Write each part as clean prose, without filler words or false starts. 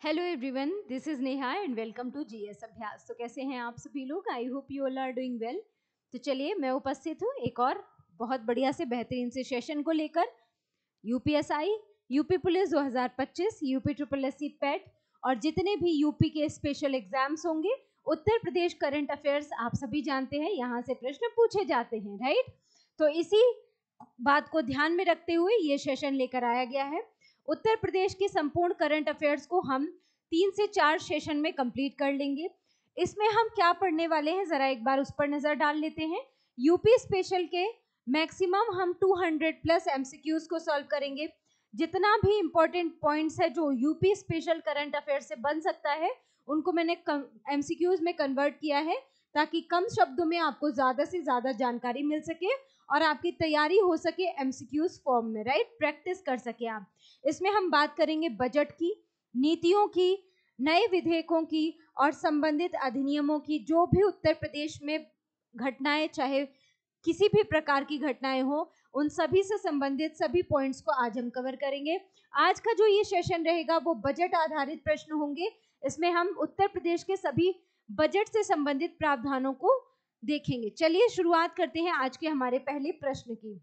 Hello everyone, this is Neha and welcome to GS Abhyas. तो कैसे हैं आप सभी लोग? I hope you all are doing well. तो चलिए, मैं उपस्थित हूँ एक और बहुत बढ़िया से बेहतरीन से सेशन को लेकर। UPSI, UP police 2025, UP triple SC पेट और जितने भी यूपी के स्पेशल एग्जाम्स होंगे, उत्तर प्रदेश करंट अफेयर्स आप सभी जानते हैं, यहाँ से प्रश्न पूछे जाते हैं, राइट। तो इसी बात को ध्यान में रखते हुए ये सेशन लेकर आया गया है। उत्तर प्रदेश के संपूर्ण करंट अफेयर्स को हम 3 से 4 सेशन में कंप्लीट कर लेंगे। इसमें हम क्या पढ़ने वाले हैं, जरा एक बार उस पर नजर डाल लेते हैं। यूपी स्पेशल के मैक्सिमम हम 200 प्लस एमसीक्यूज को सॉल्व करेंगे। जितना भी इंपॉर्टेंट पॉइंट्स है जो यूपी स्पेशल करंट अफेयर से बन सकता है, उनको मैंने एमसीक्यूज में कन्वर्ट किया है, ताकि कम शब्दों में आपको ज्यादा से ज्यादा जानकारी मिल सके और आपकी तैयारी हो सके एमसीक्यूज फॉर्म में, राइट, प्रैक्टिस कर सके आप। इसमें हम बात करेंगे बजट की, नीतियों की, नए विधेयकों की और संबंधित अधिनियमों की। जो भी उत्तर प्रदेश में घटनाएं, चाहे किसी भी प्रकार की घटनाएं हो, उन सभी से संबंधित सभी पॉइंट्स को आज हम कवर करेंगे। आज का जो ये सेशन रहेगा वो बजट आधारित प्रश्न होंगे। इसमें हम उत्तर प्रदेश के सभी बजट से संबंधित प्रावधानों को देखेंगे। चलिए शुरुआत करते हैं आज के हमारे पहले प्रश्न की।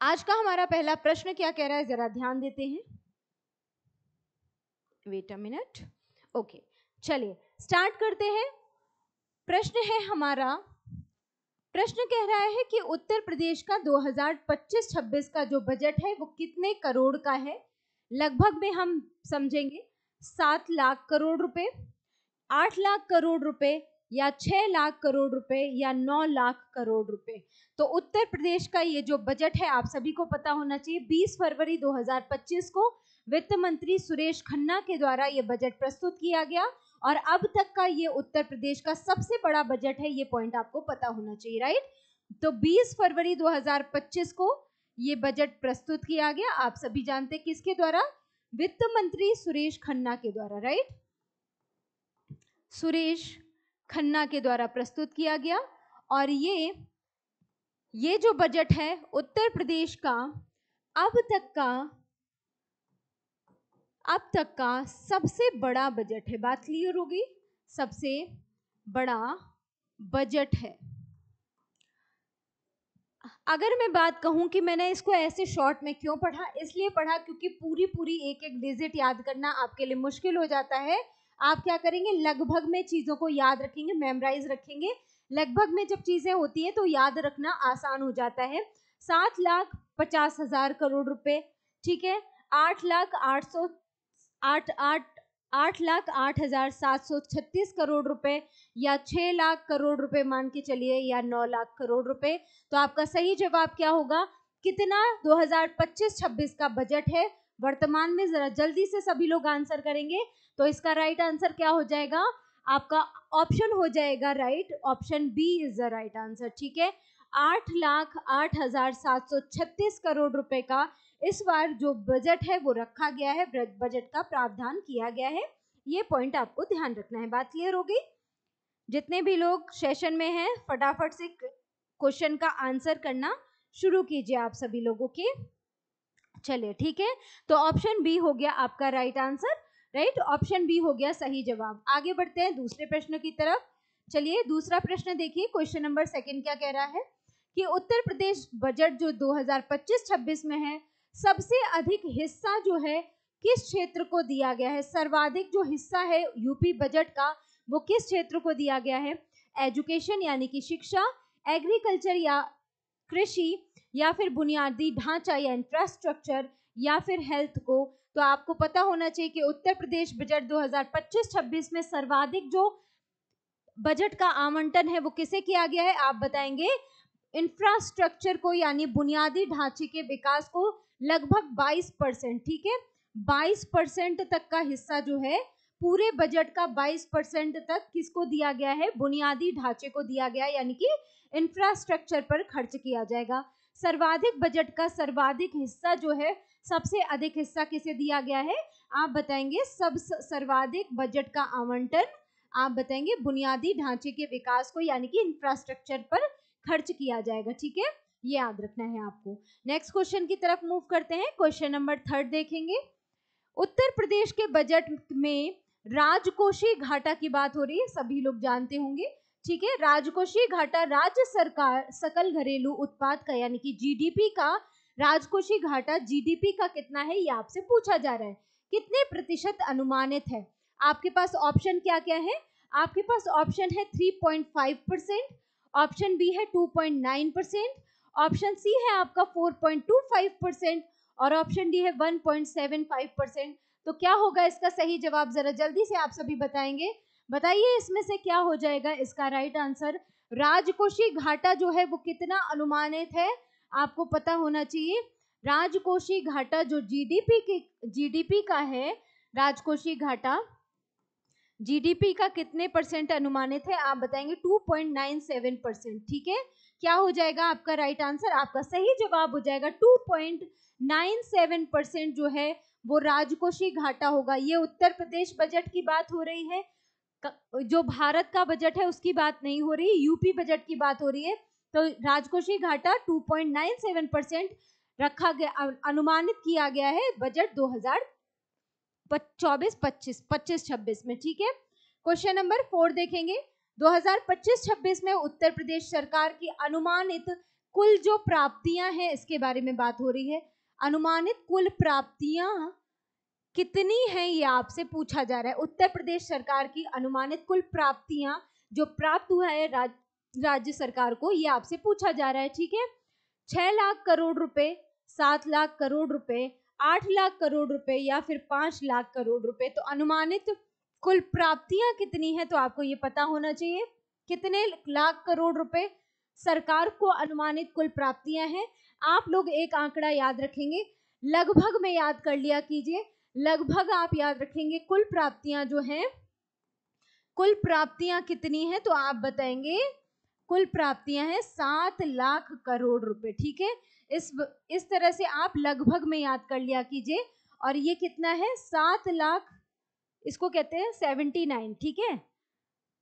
आज का हमारा पहला प्रश्न क्या कह रहा है, जरा ध्यान देते हैं। Wait a minute. ओके, चलिए स्टार्ट करते हैं। प्रश्न है हमारा, प्रश्न कह रहा है कि उत्तर प्रदेश का 2025-26 का जो बजट है वो कितने करोड़ का है। लगभग में हम समझेंगे 7 लाख करोड़ रुपए, 8 लाख करोड़ रुपए या 6 लाख करोड़ रुपए या 9 लाख करोड़ रुपए। तो उत्तर प्रदेश का ये जो बजट है आप सभी को पता होना चाहिए। 20 फरवरी 2025 को वित्त मंत्री सुरेश खन्ना के द्वारा ये बजट प्रस्तुत किया गया और अब तक का ये उत्तर प्रदेश का सबसे बड़ा बजट है। ये पॉइंट आपको पता होना चाहिए, राइट। तो 20 फरवरी 2025 को ये बजट प्रस्तुत किया गया, आप सभी जानते हैं किसके द्वारा? वित्त मंत्री सुरेश खन्ना के द्वारा, राइट, सुरेश खन्ना के द्वारा प्रस्तुत किया गया। और ये जो बजट है उत्तर प्रदेश का अब तक का सबसे बड़ा बजट है। बात क्लियर होगी, सबसे बड़ा बजट है। अगर मैं बात कहूं कि मैंने इसको ऐसे शॉर्ट में क्यों पढ़ा, इसलिए पढ़ा क्योंकि पूरी एक एक डिजिट याद करना आपके लिए मुश्किल हो जाता है। आप क्या करेंगे, लगभग में चीजों को याद रखेंगे, मेमोराइज रखेंगे। लगभग में जब चीजें होती हैं तो याद रखना आसान हो जाता है। 7,50,000 करोड़ रुपए, ठीक है, 8,08,736 करोड़ रुपए या 6 लाख करोड़ रुपए मान के चलिए, या 9 लाख करोड़ रुपए। तो आपका सही जवाब क्या होगा? कितना 2025-26 का बजट है वर्तमान में? जरा जल्दी से सभी लोग आंसर करेंगे। तो इसका राइट आंसर क्या हो जाएगा? आपका ऑप्शन हो जाएगा right, option B is the right answer, ठीक है। 8,08,736 करोड़ रुपए का इस बार जो बजट है वो रखा गया है, बजट का प्रावधान किया गया है। ये पॉइंट आपको ध्यान रखना है। बात क्लियर हो गई? जितने भी लोग सेशन में हैं फटाफट से क्वेश्चन का आंसर करना शुरू कीजिए आप सभी लोगों के। चलिए ठीक है, तो ऑप्शन बी हो गया आपका right answer, right, option B हो गया सही जवाब। आगे बढ़ते हैं दूसरे प्रश्न की तरफ। चलिए दूसरा प्रश्न देखिए, क्वेश्चन नंबर 2 क्या कह रहा है कि उत्तर प्रदेश बजट जो 2025-26 में है, सबसे अधिक हिस्सा जो है किस क्षेत्र को दिया गया है? सर्वाधिक जो हिस्सा है यूपी बजट का वो किस क्षेत्र को दिया गया है? एजुकेशन यानी कि शिक्षा, एग्रीकल्चर या कृषि, या फिर बुनियादी ढांचा या इंफ्रास्ट्रक्चर, या फिर हेल्थ को। तो आपको पता होना चाहिए कि उत्तर प्रदेश बजट 2025-26 में सर्वाधिक जो बजट का आवंटन है वो किसे किया गया है? आप बताएंगे। इंफ्रास्ट्रक्चर को, यानी बुनियादी ढांचे के विकास को लगभग 22%, ठीक है, 22% तक का हिस्सा जो है पूरे बजट का 22% तक किसको दिया गया है? बुनियादी ढांचे को दिया गया है, यानी कि इंफ्रास्ट्रक्चर पर खर्च किया जाएगा। सर्वाधिक बजट का सर्वाधिक हिस्सा जो है, सबसे अधिक हिस्सा किसे दिया गया है? आप बताएंगे। सब सर्वाधिक बजट का आवंटन आप बताएंगे बुनियादी ढांचे के विकास को, यानी कि इंफ्रास्ट्रक्चर पर खर्च किया जाएगा, ठीक है, ये याद रखना है आपको। नेक्स्ट क्वेश्चन की तरफ मूव करते हैं। क्वेश्चन नंबर 3 देखेंगे। उत्तर प्रदेश के बजट में राजकोषीय घाटा की बात हो रही है, सभी लोग जानते होंगे, ठीक है। राजकोषीय घाटा राज्य सरकार सकल घरेलू उत्पाद का यानी कि जीडीपी का, राजकोषीय घाटा जीडीपी का कितना है ये आपसे पूछा जा रहा है, कितने प्रतिशत अनुमानित है। आपके पास ऑप्शन क्या क्या है, आपके पास ऑप्शन है 3.5%, ऑप्शन बी है 2.9%, ऑप्शन सी है आपका 4.25% और ऑप्शन डी है 1.75%। तो क्या होगा इसका सही जवाब, जरा जल्दी से आप सभी बताएंगे, बताइए इसमें से क्या हो जाएगा इसका राइट आंसर। राजकोषीय घाटा जो है वो कितना अनुमानित है, आपको पता होना चाहिए। राजकोषीय घाटा जो जीडीपी का है, राजकोषीय घाटा जीडीपी का कितने परसेंट अनुमानित है, आप बताएंगे 2.97%, ठीक है। क्या हो जाएगा आपका राइट आंसर, आपका सही जवाब हो जाएगा 2.97% जो है वो राजकोषीय घाटा होगा। ये उत्तर प्रदेश बजट की बात हो रही है, जो भारत का बजट है उसकी बात नहीं हो रही, यूपी बजट की बात हो रही है। तो राजकोषीय घाटा 2.97% रखा गया, अनुमानित किया गया है बजट 2024-25 में, ठीक है। क्वेश्चन नंबर 4 देखेंगे, 2025-26 में उत्तर प्रदेश सरकार की अनुमानित कुल जो प्राप्तियां हैं इसके बारे में बात हो रही है। अनुमानित कुल प्राप्तियां कितनी हैं ये आपसे पूछा जा रहा है। उत्तर प्रदेश सरकार की अनुमानित कुल प्राप्तियां जो प्राप्त हुआ है राज्य सरकार को, ये आपसे पूछा जा रहा है, ठीक है। 6 लाख करोड़ रुपए, 7 लाख करोड़ रुपए, 8 लाख करोड़ रुपए या फिर 5 लाख करोड़ रुपए। तो अनुमानित कुल प्राप्तियां कितनी है तो आपको ये पता होना चाहिए, कितने लाख करोड़ रुपए सरकार को अनुमानित कुल प्राप्तियां हैं। आप लोग एक आंकड़ा याद रखेंगे, लगभग में याद कर लिया कीजिए, लगभग आप याद रखेंगे कुल प्राप्तियां जो हैं, कुल प्राप्तियां कितनी है तो आप बताएंगे कुल प्राप्तियां हैं 7 लाख करोड़ रुपए, ठीक है। इस तरह से आप लगभग में याद कर लिया कीजिए। और ये कितना है 7 लाख, इसको कहते हैं 79, ठीक है,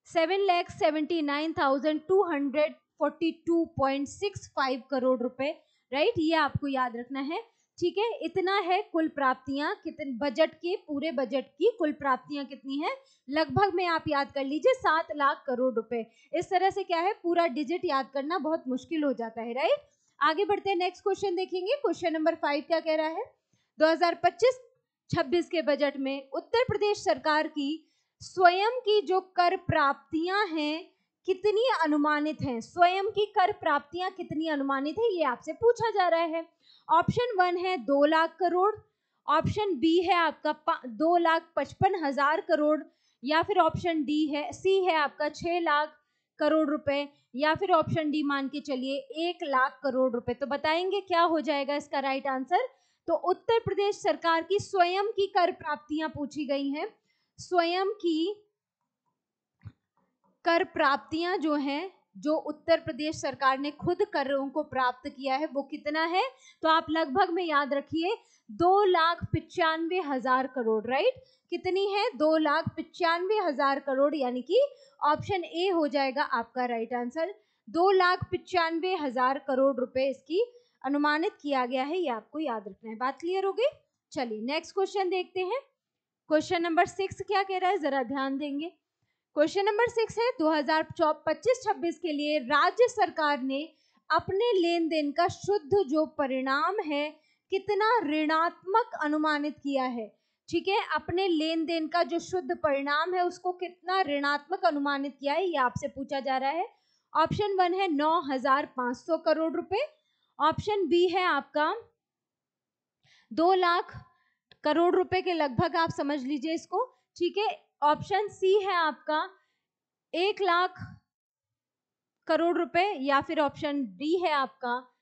7,79,242.65 करोड़ रुपए, राइट, ये आपको याद रखना है, ठीक है। इतना है कुल प्राप्तियां, कितने बजट के, पूरे बजट की कुल प्राप्तियां कितनी है, लगभग में आप याद कर लीजिए 7 लाख करोड़ रुपए। इस तरह से क्या है पूरा डिजिट याद करना बहुत मुश्किल हो जाता है, राइट। आगे बढ़ते हैं, नेक्स्ट क्वेश्चन देखेंगे। क्वेश्चन नंबर 5 क्या कह रहा है, 2025-26 के बजट में उत्तर प्रदेश सरकार की स्वयं की जो कर प्राप्तियां हैं कितनी अनुमानित हैं, स्वयं की कर प्राप्तियां कितनी अनुमानित है ये आपसे पूछा जा रहा है। ऑप्शन 1 है 2 लाख करोड़, ऑप्शन बी है आपका 2,55,000 करोड़, या फिर ऑप्शन सी है आपका 6 लाख करोड़ रुपए, या फिर ऑप्शन डी मान के चलिए 1 लाख करोड़ रुपए। तो बताएंगे क्या हो जाएगा इसका राइट आंसर। तो उत्तर प्रदेश सरकार की स्वयं की कर प्राप्तियां पूछी गई हैं, स्वयं की कर प्राप्तियां जो हैं, जो उत्तर प्रदेश सरकार ने खुद करों को प्राप्त किया है वो कितना है, तो आप लगभग में याद रखिए 2,95,000 करोड़, राइट। कितनी है 2,95,000 करोड़, यानी कि ऑप्शन ए हो जाएगा आपका राइट आंसर। 2,95,000 करोड़ रुपए इसकी अनुमानित किया गया है, ये आपको याद रखना है। बात क्लियर हो गई, चलिए नेक्स्ट क्वेश्चन देखते हैं। क्वेश्चन नंबर 6 क्या कह रहा है, जरा ध्यान देंगे। क्वेश्चन नंबर 6 है 2025-26 के लिए राज्य सरकार ने अपने लेन देन का शुद्ध जो परिणाम है कितना ऋणात्मक अनुमानित किया है, ठीक है। अपने लेन देन का जो शुद्ध परिणाम है उसको कितना ऋणात्मक अनुमानित किया है ये आपसे पूछा जा रहा है। ऑप्शन 1 है 9,500 करोड़ रुपए, ऑप्शन बी है आपका 2 लाख करोड़ रुपए के लगभग, आप समझ लीजिए इसको, ठीक है। ऑप्शन सी है आपका 1 लाख करोड़ रुपए, या फिर ऑप्शन डी है आपका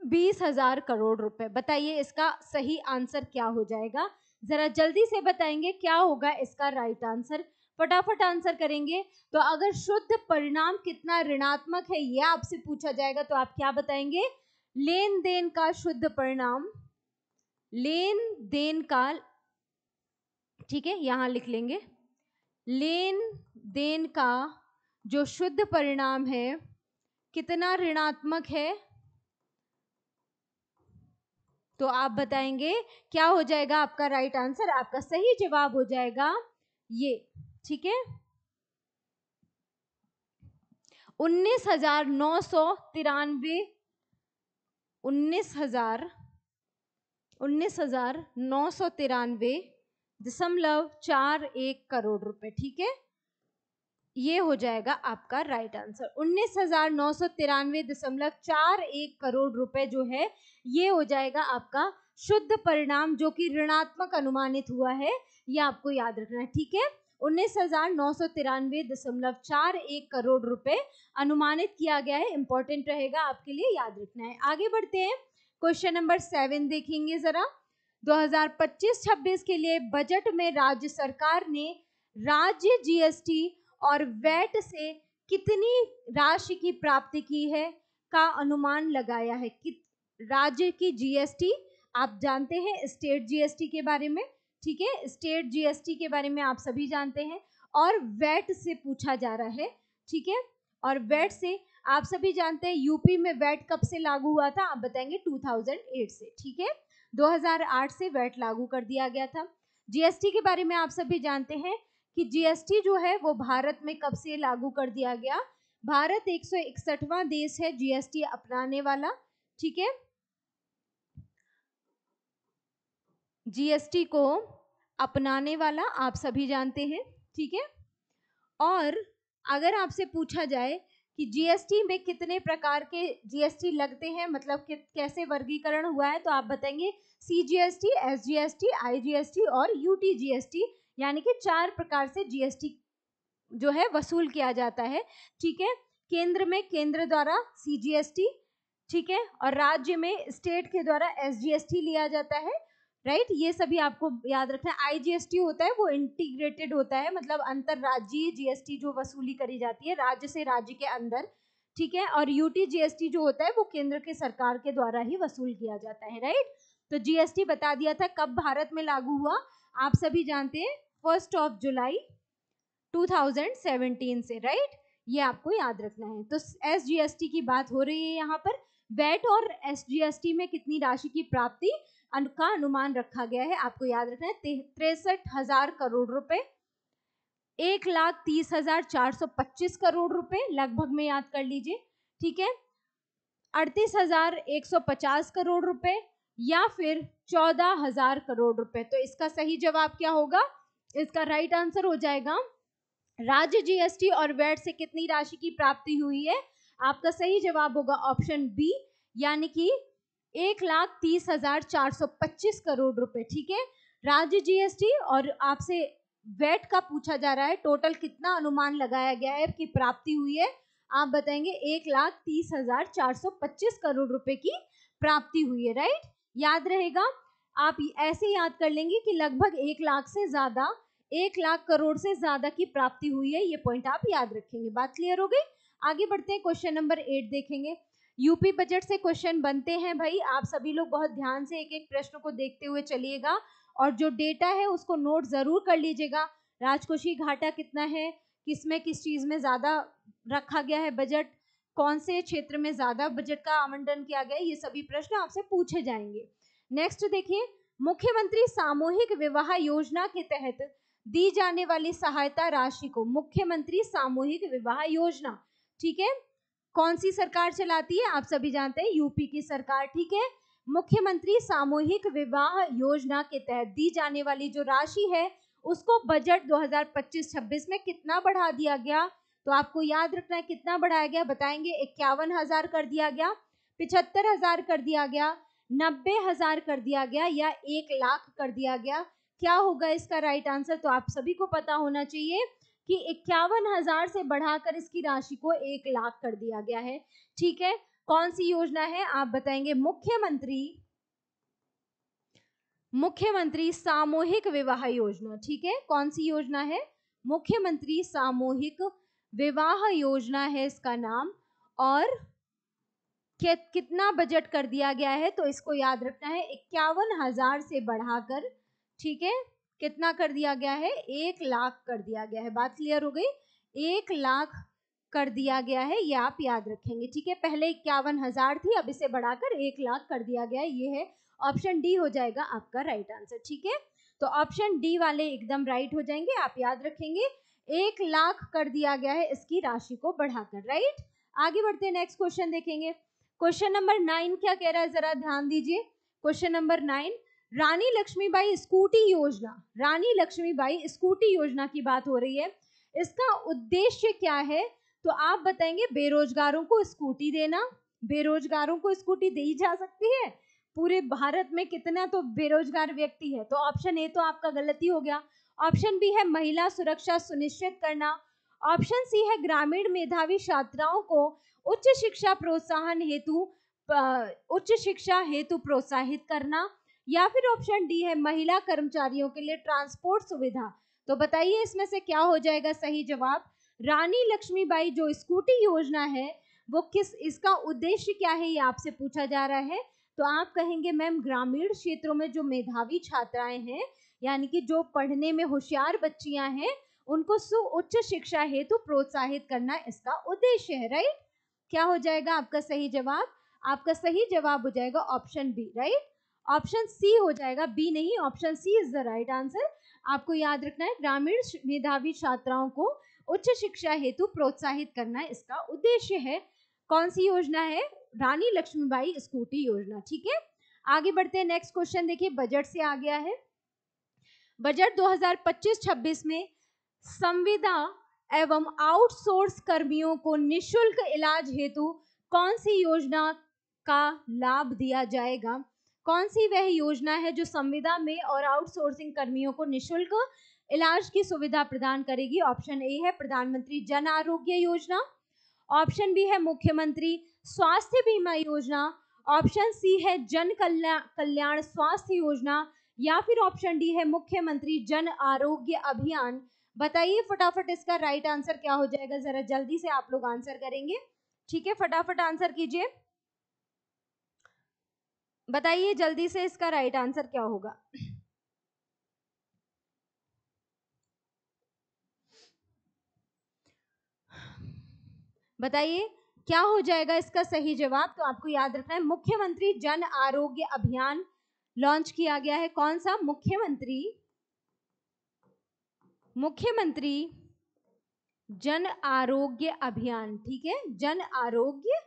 20,000 करोड़ रुपए। बताइए इसका सही आंसर क्या हो जाएगा, जरा जल्दी से बताएंगे क्या होगा इसका राइट आंसर, फटाफट आंसर करेंगे। तो अगर शुद्ध परिणाम कितना ऋणात्मक है ये आपसे पूछा जाएगा तो आप क्या बताएंगे, लेन देन का शुद्ध परिणाम, लेन देन का, ठीक है, यहां लिख लेंगे, लेन देन का जो शुद्ध परिणाम है कितना ऋणात्मक है, तो आप बताएंगे क्या हो जाएगा आपका राइट आंसर। आपका सही जवाब हो जाएगा ये, ठीक है। 19,993 19,993.41 करोड़ रुपए, ठीक है। ये हो जाएगा आपका राइट आंसर। 19,993.41 करोड़ रुपए जो है ये हो जाएगा आपका शुद्ध परिणाम, जो कि ऋणात्मक अनुमानित हुआ है, ये आपको याद रखना है, ठीक है। 19,993.41 करोड़ रुपए अनुमानित किया गया है। इंपॉर्टेंट रहेगा आपके लिए, याद रखना है। आगे बढ़ते हैं, क्वेश्चन नंबर 7 देखेंगे जरा। 2025-26 के लिए बजट में राज्य सरकार ने राज्य जीएसटी और वैट से कितनी राशि की प्राप्ति की है का अनुमान लगाया है। राज्य की जीएसटी आप जानते हैं, स्टेट जीएसटी के बारे में, ठीक है, स्टेट जीएसटी के बारे में आप सभी जानते हैं, और वैट से पूछा जा रहा है, ठीक है। और वैट से आप सभी जानते हैं यूपी में वैट कब से लागू हुआ था, आप बताएंगे 2008 से, ठीक है। 2008 से वैट लागू कर दिया गया था। जीएसटी के बारे में आप सभी जानते हैं कि जीएसटी जो है वो भारत में कब से लागू कर दिया गया। भारत 161वां देश है जीएसटी अपनाने वाला, ठीक है। जीएसटी को अपनाने वाला आप सभी जानते हैं, ठीक है। और अगर आपसे पूछा जाए कि जीएसटी में कितने प्रकार के जीएसटी लगते हैं, मतलब कैसे वर्गीकरण हुआ है, तो आप बताएंगे सीजीएसटी, एसजीएसटी, आईजीएसटी और यूटीजीएसटी, यानी कि 4 प्रकार से जीएसटी जो है वसूल किया जाता है, ठीक है। केंद्र में केंद्र द्वारा सीजीएसटी, ठीक है, और राज्य में स्टेट के द्वारा एसजीएसटी लिया जाता है, राइट। ये सभी आपको याद रखना है। आईजीएसटी होता है वो इंटीग्रेटेड होता है, मतलब अंतरराज्यीय जीएसटी जो वसूली करी जाती है राज्य से राज्य के अंदर, ठीक है। और यूटीजीएसटी जो होता है वो केंद्र के सरकार के द्वारा ही वसूल किया जाता है, राइट। तो जीएसटी बता दिया था कब भारत में लागू हुआ, आप सभी जानते हैं 1 जुलाई 2017 से, राइट। ये आपको याद रखना है। तो एसजीएसटी की बात हो रही है यहाँ पर। वैट और एसजीएसटी में कितनी राशि की प्राप्ति का अनुमान रखा गया है, आपको याद रखना है 63,000 करोड़ रुपए, 1,30,425 करोड़ रुपए लगभग में याद कर लीजिए, ठीक है। 38,150 करोड़ रुपए या फिर 14,000 करोड़ रुपए। तो इसका सही जवाब क्या होगा, इसका राइट आंसर हो जाएगा राज्य जीएसटी और वैट से कितनी राशि की प्राप्ति हुई है। आपका सही जवाब होगा ऑप्शन बी, यानी कि 1,30,425 करोड़ रुपए, ठीक है। राज्य जीएसटी और आपसे वैट का पूछा जा रहा है, टोटल कितना अनुमान लगाया गया है कि प्राप्ति हुई है, आप बताएंगे 1,30,425 करोड़ रुपए की प्राप्ति हुई है, राइट। याद रहेगा, आप ऐसे याद कर लेंगे कि लगभग 1 लाख से ज्यादा, 1 लाख करोड़ से ज्यादा की प्राप्ति हुई है, ये पॉइंट आप याद रखेंगे। बात क्लियर हो गई। आगे बढ़ते हैं, क्वेश्चन नंबर 8 देखेंगे। यूपी बजट से क्वेश्चन बनते हैं भाई, आप सभी लोग बहुत ध्यान से एक एक प्रश्न को देखते हुए चलिएगा और जो डेटा है उसको नोट जरूर कर लीजिएगा। राजकोषीय घाटा कितना है, किसमें किस चीज में ज्यादा रखा गया है बजट, कौन से क्षेत्र में ज्यादा बजट का आवंटन किया गया है, ये सभी प्रश्न आपसे पूछे जाएंगे। नेक्स्ट देखिए, मुख्यमंत्री सामूहिक विवाह योजना के तहत दी जाने वाली सहायता राशि को, मुख्यमंत्री सामूहिक विवाह योजना, ठीक है, कौन सी सरकार चलाती है, आप सभी जानते हैं यूपी की सरकार, ठीक है। मुख्यमंत्री सामूहिक विवाह योजना के तहत दी जाने वाली जो राशि है उसको बजट 2025-26 में कितना बढ़ा दिया गया, तो आपको याद रखना है कितना बढ़ाया गया, बताएंगे 51,000 कर दिया गया, 75,000 कर दिया गया, 90,000 कर दिया गया या 1 लाख कर दिया गया। क्या होगा इसका राइट आंसर, तो आप सभी को पता होना चाहिए कि 51,000 से बढ़ाकर इसकी राशि को 1 लाख कर दिया गया है, ठीक है। कौन सी योजना है, आप बताएंगे मुख्यमंत्री सामूहिक विवाह योजना, ठीक है। कौन सी योजना है, मुख्यमंत्री सामूहिक विवाह योजना है इसका नाम। और कितना बजट कर दिया गया है, तो इसको याद रखना है 51,000 से बढ़ाकर, ठीक है, कितना कर दिया गया है, 1 लाख कर दिया गया है। बात क्लियर हो गई, 1 लाख कर दिया गया है, ये आप याद रखेंगे, ठीक है। पहले 51,000 थी, अब इसे बढ़ाकर 1 लाख कर दिया गया है, ये है ऑप्शन डी हो जाएगा आपका राइट आंसर, ठीक है। तो ऑप्शन डी वाले एकदम राइट हो जाएंगे, आप याद रखेंगे 1 लाख कर दिया गया है इसकी राशि को बढ़ाकर, राइट। आगे बढ़ते हैं, नेक्स्ट क्वेश्चन देखेंगे। क्वेश्चन नंबर 9 क्या कह रहा है, जरा ध्यान दीजिए। क्वेश्चन नंबर 9, रानी लक्ष्मीबाई स्कूटी योजना, रानी लक्ष्मीबाई स्कूटी योजना की बात हो रही है, इसका उद्देश्य क्या है? तो आप बताएंगे बेरोजगारों को स्कूटी देना। बेरोजगारों को स्कूटी दी जा सकती है? पूरे भारत में कितना तो बेरोजगार व्यक्ति है, तो ऑप्शन ए तो आपका गलती हो गया। ऑप्शन बी है महिला सुरक्षा सुनिश्चित करना। ऑप्शन सी है ग्रामीण मेधावी छात्राओं को उच्च शिक्षा प्रोत्साहन हेतु उच्च शिक्षा हेतु प्रोत्साहित करना। या फिर ऑप्शन डी है महिला कर्मचारियों के लिए ट्रांसपोर्ट सुविधा। तो बताइए इसमें से क्या हो जाएगा सही जवाब। रानी लक्ष्मीबाई जो स्कूटी योजना है वो किस, इसका उद्देश्य क्या है, ये आपसे पूछा जा रहा है। तो आप कहेंगे मैम ग्रामीण क्षेत्रों में जो मेधावी छात्राएं हैं, यानी कि जो पढ़ने में होशियार बच्चियां हैं, उनको उच्च शिक्षा हेतु प्रोत्साहित करना इसका उद्देश्य है, राइट। क्या हो जाएगा आपका सही जवाब? आपका सही जवाब हो जाएगा option B, right. Option C हो जाएगा, बी नहीं, option C is the right answer. आपको याद रखना है ग्रामीण मेधावी छात्राओं को उच्च शिक्षा हेतु प्रोत्साहित करना इसका उद्देश्य है। कौन सी योजना है? रानी लक्ष्मीबाई स्कूटी योजना, ठीक है। आगे बढ़ते हैं, नेक्स्ट क्वेश्चन देखिए, बजट से आ गया है। बजट 2025-26 में संविदा एवं आउटसोर्स कर्मियों को निशुल्क इलाज हेतु कौन सी योजना का लाभ दिया जाएगा? कौन सी वह योजना है जो संविदा में और आउटसोर्सिंग कर्मियों को निशुल्क इलाज की सुविधा प्रदान करेगी? ऑप्शन ए है प्रधानमंत्री जन आरोग्य योजना। ऑप्शन बी है मुख्यमंत्री स्वास्थ्य बीमा योजना। ऑप्शन सी है जन कल्याण स्वास्थ्य योजना। या फिर ऑप्शन डी है मुख्यमंत्री जन आरोग्य अभियान। बताइए फटाफट इसका राइट आंसर क्या हो जाएगा, जरा जल्दी से आप लोग आंसर करेंगे, ठीक है। फटाफट आंसर कीजिए, बताइए जल्दी से इसका राइट आंसर क्या होगा। बताइए क्या हो जाएगा इसका सही जवाब। तो आपको याद रखना है मुख्यमंत्री जन आरोग्य अभियान लॉन्च किया गया है। कौन सा? मुख्यमंत्री जन आरोग्य अभियान, ठीक है, जन आरोग्य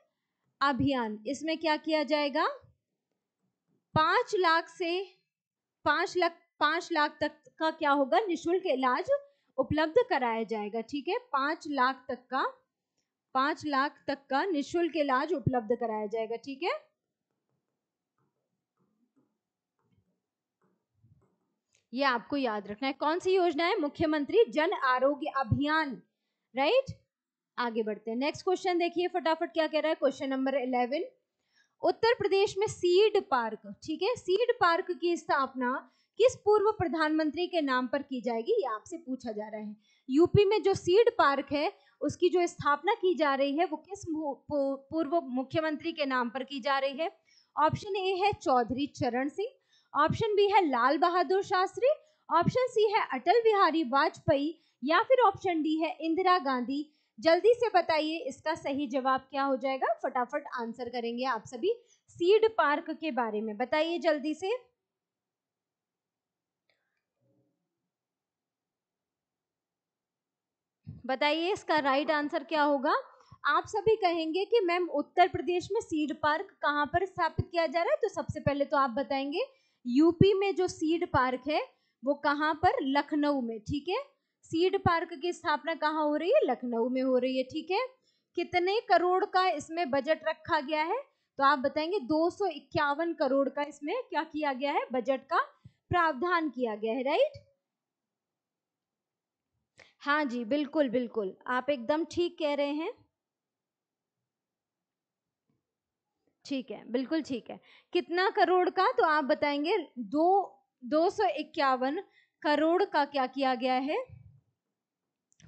अभियान। इसमें क्या किया जाएगा? 5 लाख से 5 लाख तक का क्या होगा, निशुल्क इलाज उपलब्ध कराया जाएगा, ठीक है। 5 लाख तक का निशुल्क इलाज उपलब्ध कराया जाएगा, ठीक है। ये आपको याद रखना है। कौन सी योजना है? मुख्यमंत्री जन आरोग्य अभियान, राइट। आगे बढ़ते हैं, नेक्स्ट क्वेश्चन देखिए फटाफट क्या कह रहा है। क्वेश्चन नंबर 11, उत्तर प्रदेश में सीड पार्क, ठीक है, सीड पार्क की स्थापना किस पूर्व प्रधानमंत्री के नाम पर की जाएगी? ये आपसे पूछा जा रहा है। यूपी में जो सीड पार्क है उसकी जो स्थापना की जा रही है वो किस पूर्व मुख्यमंत्री के नाम पर की जा रही है? ऑप्शन ए है चौधरी चरण सिंह। ऑप्शन बी है लाल बहादुर शास्त्री। ऑप्शन सी है अटल बिहारी वाजपेयी। या फिर ऑप्शन डी है इंदिरा गांधी। जल्दी से बताइए इसका सही जवाब क्या हो जाएगा। फटाफट आंसर करेंगे आप सभी। सीड पार्क के बारे में बताइए जल्दी से। बताइए इसका राइट आंसर क्या होगा। आप सभी कहेंगे कि मैम उत्तर प्रदेश में सीड पार्क कहां पर स्थापित किया जा रहा है। तो सबसे पहले तो आप बताएंगे यूपी में जो सीड पार्क है वो कहां पर? लखनऊ में, ठीक है। सीड पार्क की स्थापना कहाँ हो रही है? लखनऊ में हो रही है, ठीक है। कितने करोड़ का इसमें बजट रखा गया है? तो आप बताएंगे 251 करोड़ का इसमें क्या किया गया है? बजट का प्रावधान किया गया है, राइट। हाँ जी, बिल्कुल बिल्कुल, आप एकदम ठीक कह रहे हैं, ठीक है, बिल्कुल ठीक है। कितना करोड़ का? तो आप बताएंगे 251 करोड़ का क्या किया गया है?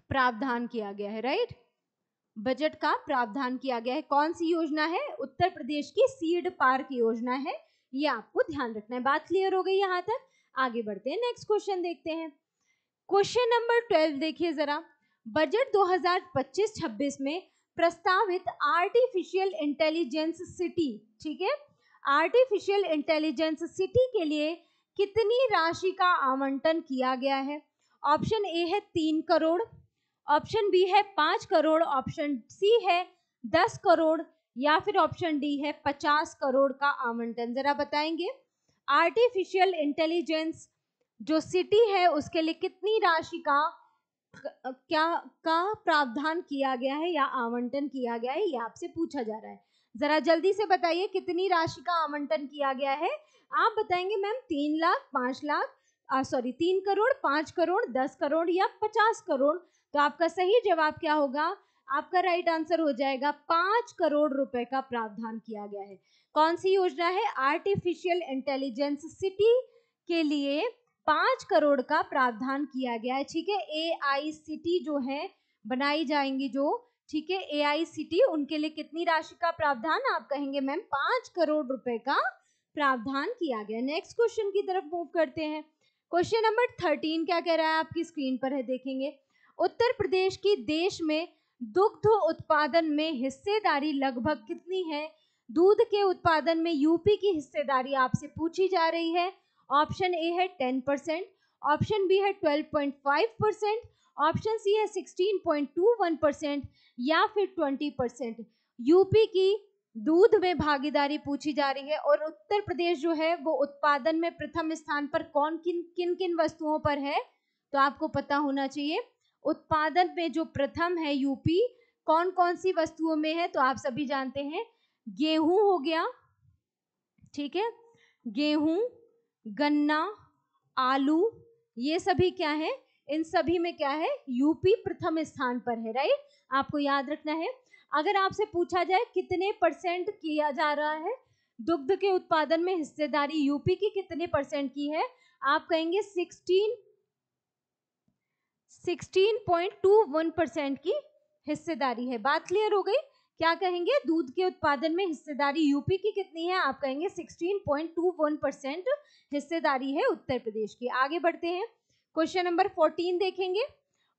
प्रावधान किया गया है, राइट। बजट का प्रावधान किया गया है। कौन सी योजना है? उत्तर प्रदेश की सीड पार्क योजना है, ये आपको ध्यान रखना है। बात क्लियर हो गई यहां तक? आगे बढ़ते हैं, नेक्स्ट क्वेश्चन देखते हैं। क्वेश्चन नंबर 12 देखिए जरा। बजट 2025-26 में प्रस्तावित आर्टिफिशियल इंटेलिजेंस सिटी, ठीक है, आर्टिफिशियल इंटेलिजेंस सिटी के लिए कितनी राशि का आवंटन किया गया है? ऑप्शन ए है 3 करोड़, ऑप्शन बी है 5 करोड़, ऑप्शन सी है 10 करोड़, या फिर ऑप्शन डी है 50 करोड़ का आवंटन। जरा बताएंगे आर्टिफिशियल इंटेलिजेंस जो सिटी है उसके लिए कितनी राशि का क्या का प्रावधान किया गया है या आवंटन किया गया है, ये आपसे पूछा जा रहा है। जरा जल्दी से बताइए कितनी राशि का आवंटन किया गया है। आप बताएंगे मैम 3 लाख, 5 लाख, 3 करोड़, 5 करोड़, 10 करोड़ या 50 करोड़। तो आपका सही जवाब क्या होगा? आपका राइट आंसर हो जाएगा 5 करोड़ रुपए का प्रावधान किया गया है। कौन सी योजना है? आर्टिफिशियल इंटेलिजेंस सिटी के लिए 5 करोड़ का प्रावधान किया गया है, ठीक है। AICT जो है बनाई जाएंगी जो, ठीक है, AICT उनके लिए कितनी राशि का प्रावधान? आप कहेंगे मैम 5 करोड़ रुपए का प्रावधान किया गया। नेक्स्ट क्वेश्चन की तरफ मूव करते हैं। क्वेश्चन नंबर 13 क्या कह रहा है? आपकी स्क्रीन पर है, देखेंगे। उत्तर प्रदेश की देश में दुग्ध उत्पादन में हिस्सेदारी लगभग कितनी है? दूध के उत्पादन में यूपी की हिस्सेदारी आपसे पूछी जा रही है। ऑप्शन ए है 10%, ऑप्शन बी है 12.5%, ऑप्शन सी है 16.21% या फिर 20%। यूपी की दूध में भागीदारी पूछी जा रही है और उत्तर प्रदेश जो है वो उत्पादन में प्रथम स्थान पर कौन किन किन वस्तुओं पर है? तो आपको पता होना चाहिए उत्पादन में जो प्रथम है यूपी कौन कौन सी वस्तुओं में है। तो आप सभी जानते हैं गेहूं हो गया, ठीक है, गेहूं, गन्ना, आलू, ये सभी क्या है? इन सभी में क्या है? यूपी प्रथम स्थान पर है, राइट। आपको याद रखना है। अगर आपसे पूछा जाए कितने परसेंट किया जा रहा है दुग्ध के उत्पादन में हिस्सेदारी यूपी की कितने परसेंट की है? आप कहेंगे 16.21% की हिस्सेदारी है। बात क्लियर हो गई? क्या कहेंगे? दूध के उत्पादन में हिस्सेदारी यूपी की कितनी है? आप कहेंगे 16.21% हिस्सेदारी है उत्तर प्रदेश की। आगे बढ़ते हैं, क्वेश्चन नंबर 14 देखेंगे।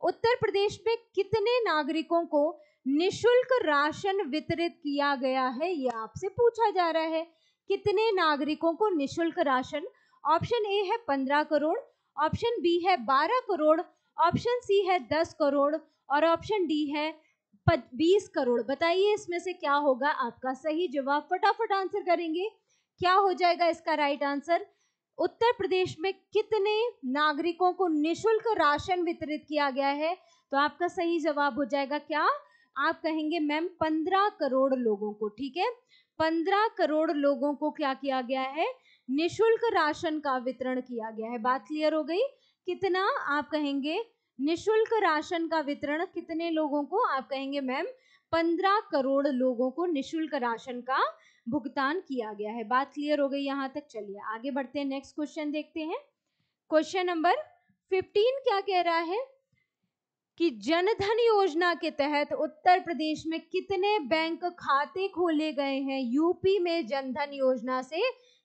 उत्तर प्रदेश में कितने नागरिकों को निशुल्क राशन वितरित किया गया है? ये आपसे पूछा जा रहा है। कितने नागरिकों को निशुल्क राशन? ऑप्शन ए है 15 करोड़, ऑप्शन बी है 12 करोड़, ऑप्शन सी है 10 करोड़ और ऑप्शन डी है 20 करोड़। बताइए इसमें से क्या होगा आपका सही जवाब? फटाफट आंसर करेंगे। क्या हो जाएगा इसका राइट आंसर? उत्तर प्रदेश में कितने नागरिकों को निशुल्क राशन वितरित किया गया है? तो आपका सही जवाब हो जाएगा क्या? आप कहेंगे मैम 15 करोड़ लोगों को, ठीक है। 15 करोड़ लोगों को क्या किया गया है? निशुल्क राशन का वितरण किया गया है। बात क्लियर हो गई? कितना? आप कहेंगे निशुल्क राशन का वितरण कितने लोगों को? आप कहेंगे मैम 15 करोड़ लोगों को निशुल्क राशन का भुगतान किया गया है। बात क्लियर हो गई यहाँ तक? चलिए आगे बढ़ते हैं, नेक्स्ट क्वेश्चन देखते हैं। क्वेश्चन नंबर 15 क्या कह रहा है कि जनधन योजना के तहत उत्तर प्रदेश में कितने बैंक खाते खोले गए हैं? यूपी में जनधन योजना से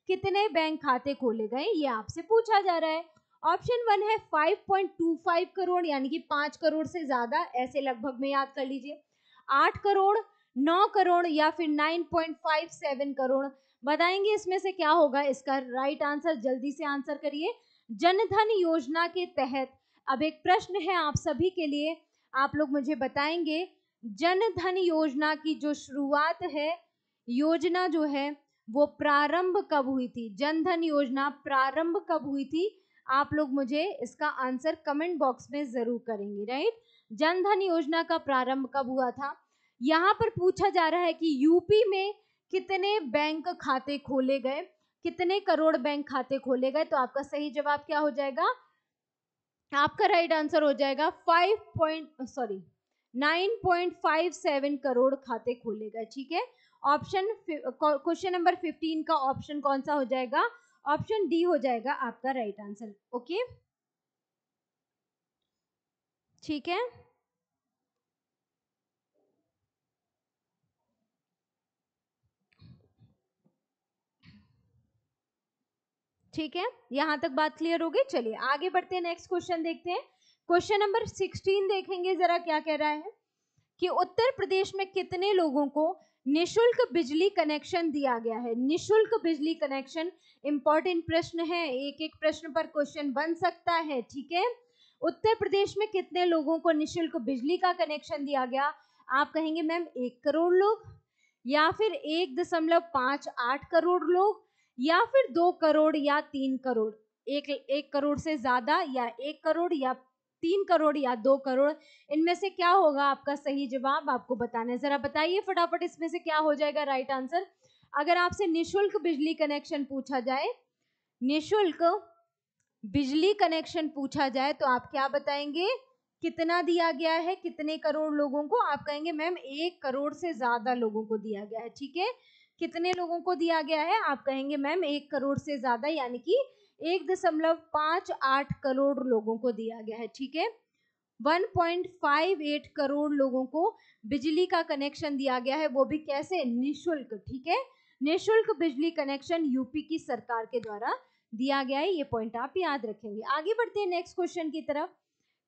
कितने बैंक खाते खोले गए, ये आपसे पूछा जा रहा है। ऑप्शन 1 है 5.25 करोड़ यानी कि 5 करोड़ से ज्यादा, ऐसे लगभग में याद कर लीजिए। 8 करोड़, 9 करोड़ या फिर 9.57 करोड़। बताएंगे इसमें से क्या होगा इसका राइट आंसर? जल्दी से आंसर करिए। जनधन योजना के तहत, अब एक प्रश्न है आप सभी के लिए, आप लोग मुझे बताएंगे जनधन योजना की जो शुरुआत है, योजना जो है वो प्रारंभ कब हुई थी? जनधन योजना प्रारंभ कब हुई थी? आप लोग मुझे इसका आंसर कमेंट बॉक्स में जरूर करेंगे, राइट। जनधन योजना का प्रारंभ कब हुआ था? यहाँ पर पूछा जा रहा है कि यूपी में कितने बैंक खाते खोले गए, कितने करोड़ बैंक खाते खोले गए। तो आपका सही जवाब क्या हो जाएगा? आपका राइट आंसर हो जाएगा 9.57 करोड़ खाते खोले गए, ठीक है। ऑप्शन क्वेश्चन नंबर 15 का ऑप्शन कौन सा हो जाएगा? ऑप्शन डी हो जाएगा आपका राइट आंसर। ओके, ठीक है। ठीक है, यहां तक बात क्लियर हो गई। चलिए आगे बढ़ते हैं, नेक्स्ट क्वेश्चन देखते हैं। क्वेश्चन नंबर 16 देखेंगे जरा क्या कह रहा है कि उत्तर प्रदेश में कितने लोगों को निशुल्क बिजली कनेक्शन दिया गया है। निशुल्क बिजली कनेक्शन इंपॉर्टेंट प्रश्न है, एक एक प्रश्न पर क्वेश्चन बन सकता है, ठीक है। उत्तर प्रदेश में कितने लोगों को निशुल्क बिजली का कनेक्शन दिया गया? आप कहेंगे मैम 1 करोड़ लोग, या फिर 1.58 करोड़ लोग, या फिर 2 करोड़ या 3 करोड़। एक करोड़ से ज्यादा, या 1 करोड़, या 3 करोड़, या 2 करोड़, इनमें से क्या होगा आपका सही जवाब? आपको बताना है, जरा बताइए फटाफट इसमें से क्या हो जाएगा राइट आंसर। अगर आपसे निशुल्क बिजली कनेक्शन पूछा जाए, निशुल्क बिजली कनेक्शन पूछा जाए, तो आप क्या बताएंगे? कितना दिया गया है, कितने करोड़ लोगों को? आप कहेंगे मैम 1 करोड़ से ज्यादा लोगों को दिया गया है, ठीक है। कितने लोगों को दिया गया है? आप कहेंगे मैम 1 करोड़ से ज्यादा, यानी कि 1.58 करोड़ लोगों को दिया गया है, ठीक है। 1.58 करोड़ लोगों को बिजली का कनेक्शन दिया गया है, वो भी कैसे? निशुल्क, ठीक है। निशुल्क बिजली कनेक्शन यूपी की सरकार के द्वारा दिया गया है, ये पॉइंट आप याद रखेंगे। आगे बढ़ते हैं नेक्स्ट क्वेश्चन की तरफ।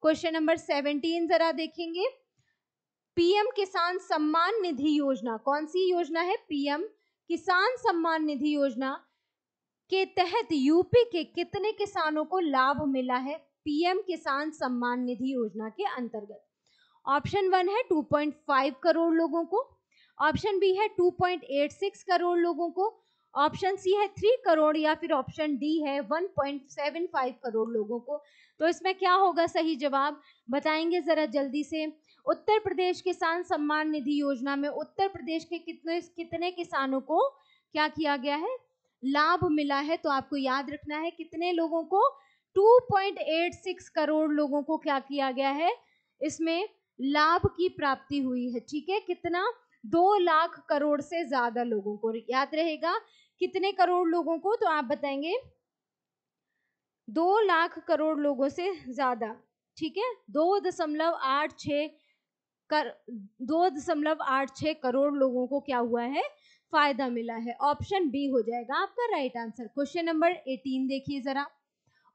क्वेश्चन नंबर 17 जरा देखेंगे। पीएम किसान सम्मान निधि योजना कौन सी योजना है? पीएम किसान सम्मान निधि योजना के तहत यूपी के कितने किसानों को लाभ मिला है? पीएम किसान सम्मान निधि योजना के अंतर्गत ऑप्शन 1 है 2.5 करोड़ लोगों को, ऑप्शन बी है 2.86 करोड़ लोगों को, ऑप्शन सी है 3 करोड़, या फिर ऑप्शन डी है 1.75 करोड़ लोगों को। तो इसमें क्या होगा सही जवाब? बताएंगे जरा जल्दी से। उत्तर प्रदेश किसान सम्मान निधि योजना में उत्तर प्रदेश के कितने किसानों को क्या किया गया है? लाभ मिला है। तो आपको याद रखना है कितने लोगों को? 2.86 करोड़ लोगों को क्या किया गया है? इसमें लाभ की प्राप्ति हुई है, ठीक है। कितना? 2 लाख करोड़ से ज्यादा लोगों को। याद रहेगा कितने करोड़ लोगों को? तो आप बताएंगे 2 लाख करोड़ लोगों से ज्यादा, ठीक है। 2.86 करोड़ लोगों को क्या हुआ है? फायदा मिला है। ऑप्शन बी हो जाएगा आपका राइट आंसर। क्वेश्चन नंबर 18 देखिए जरा।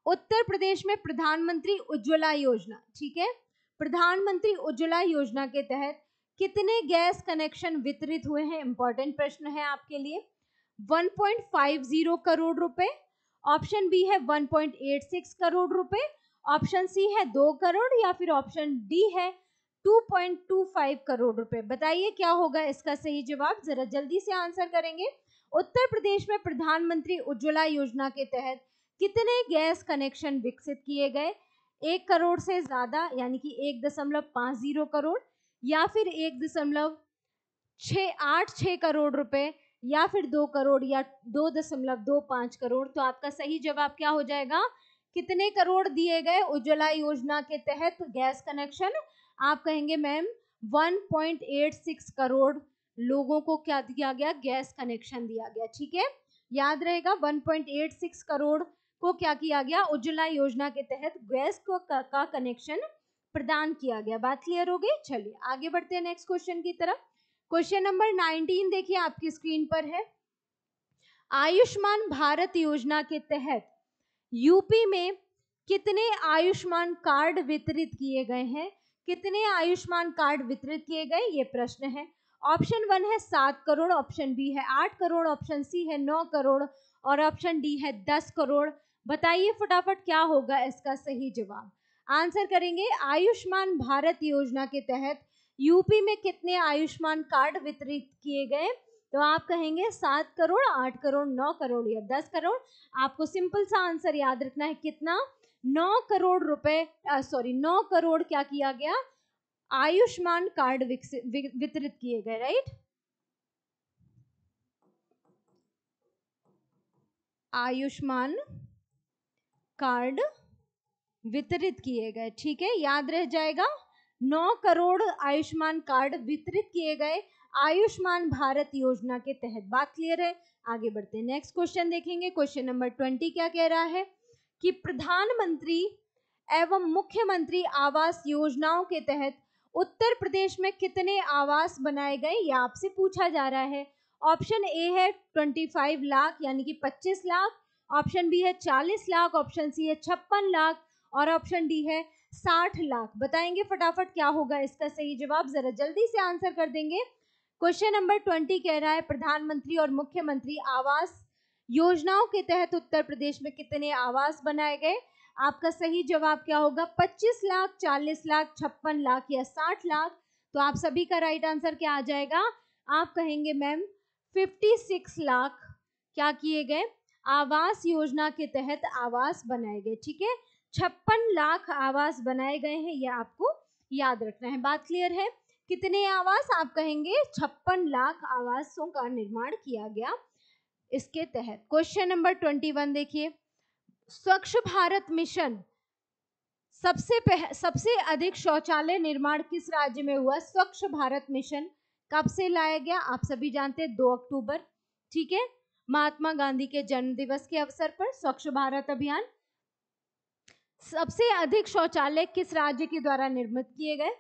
उत्तर प्रदेश में प्रधानमंत्री उज्ज्वला योजना, ठीक है, प्रधानमंत्री उज्ज्वला योजना के तहत कितने गैस कनेक्शन वितरित हुए हैं? इंपॉर्टेंट प्रश्न है आपके लिए। 1.50 करोड़ रुपए, ऑप्शन बी है 1.86 करोड़ रुपए, ऑप्शन सी है 2 करोड़, या फिर ऑप्शन डी है 2.25 करोड़ रुपए। बताइए क्या होगा इसका सही जवाब? जरा जल्दी से आंसर करेंगे। उत्तर प्रदेश में प्रधानमंत्री उज्ज्वला योजना के तहत कितने गैस कनेक्शन विकसित किए गए? 1 करोड़ से ज्यादा, यानी कि 1.50 करोड़, या फिर 1.686 करोड़ रुपए, या फिर 2 करोड़, या 2.25 करोड़। तो आपका सही जवाब क्या हो जाएगा? कितने करोड़ दिए गए उज्ज्वला योजना के तहत गैस कनेक्शन? आप कहेंगे मैम 1.86 करोड़ लोगों को क्या दिया गया? गैस कनेक्शन दिया गया, ठीक है। याद रहेगा 1.86 करोड़ को क्या किया गया? उज्ज्वला योजना के तहत गैस को का कनेक्शन प्रदान किया गया। बात क्लियर हो गई? चलिए आगे बढ़ते हैं नेक्स्ट क्वेश्चन की तरफ। क्वेश्चन नंबर 19 देखिए आपकी स्क्रीन पर है। आयुष्मान भारत योजना के तहत यूपी में कितने आयुष्मान कार्ड वितरित किए गए हैं? कितने आयुष्मान कार्ड वितरित किए गए, ये प्रश्न है। ऑप्शन 1 है 7 करोड़, ऑप्शन बी है 8 करोड़, ऑप्शन सी है 9 करोड़, और ऑप्शन डी है 10 करोड़। बताइए फटाफट क्या होगा इसका सही जवाब? आंसर करेंगे आयुष्मान भारत योजना के तहत यूपी में कितने आयुष्मान कार्ड वितरित किए गए? तो आप कहेंगे 7 करोड़, 8 करोड़, 9 करोड़, या 10 करोड़। आपको सिंपल सा आंसर याद रखना है, कितना? 9 करोड़ रुपए, 9 करोड़ क्या किया गया? आयुष्मान कार्ड वितरित किए गए, राइट। आयुष्मान कार्ड वितरित किए गए, ठीक है, याद रह जाएगा। 9 करोड़ आयुष्मान कार्ड वितरित किए गए आयुष्मान भारत योजना के तहत। बात क्लियर है? आगे बढ़ते हैं नेक्स्ट क्वेश्चन देखेंगे। क्वेश्चन नंबर 20 क्या कह रहा है कि प्रधानमंत्री एवं मुख्यमंत्री आवास योजनाओं के तहत उत्तर प्रदेश में कितने आवास बनाए गए? ये आपसे पूछा जा रहा है। ऑप्शन ए है 25 लाख, यानी कि 25 लाख, ऑप्शन बी है 40 लाख, ऑप्शन सी है 56 लाख, और ऑप्शन डी है 60 लाख। बताएंगे फटाफट क्या होगा इसका सही जवाब, जरा जल्दी से आंसर कर देंगे। क्वेश्चन नंबर 20 कह रहा है प्रधानमंत्री और मुख्यमंत्री आवास योजनाओं के तहत उत्तर प्रदेश में कितने आवास बनाए गए। आपका सही जवाब क्या होगा, 25 लाख, 40 लाख, 56 लाख या 60 लाख। तो आप सभी का राइट आंसर क्या आ जाएगा, आप कहेंगे मैम 56 लाख क्या किए गए, आवास योजना के तहत आवास बनाए गए। ठीक है, 56 लाख आवास बनाए गए हैं, ये आपको याद रखना है। बात क्लियर है, कितने आवास, आप कहेंगे 56 लाख आवासों का निर्माण किया गया इसके तहत। क्वेश्चन नंबर 21 देखिए, स्वच्छ भारत मिशन सबसे अधिक शौचालय निर्माण किस राज्य में हुआ। स्वच्छ भारत मिशन कब से लाया गया, आप सभी जानते हैं 2 अक्टूबर। ठीक है, महात्मा गांधी के जन्म दिवस के अवसर पर स्वच्छ भारत अभियान। सबसे अधिक शौचालय किस राज्य के द्वारा निर्मित किए गए,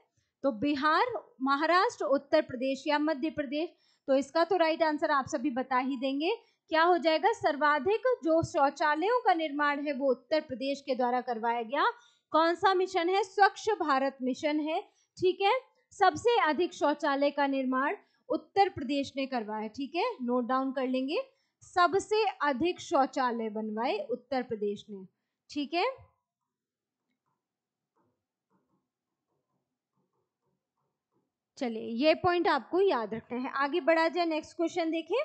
तो बिहार, महाराष्ट्र, उत्तर प्रदेश या मध्य प्रदेश। तो इसका तो राइट आंसर आप सभी बता ही देंगे, क्या हो जाएगा, सर्वाधिक जो शौचालयों का निर्माण है वो उत्तर प्रदेश के द्वारा करवाया गया। कौन सा मिशन है, स्वच्छ भारत मिशन है। ठीक है, सबसे अधिक शौचालय का निर्माण उत्तर प्रदेश ने करवाया। ठीक है, नोट डाउन कर लेंगे, सबसे अधिक शौचालय बनवाए उत्तर प्रदेश ने। ठीक है, चलिए ये पॉइंट आपको याद रखना है। आगे बढ़ा जाए, नेक्स्ट क्वेश्चन देखिए।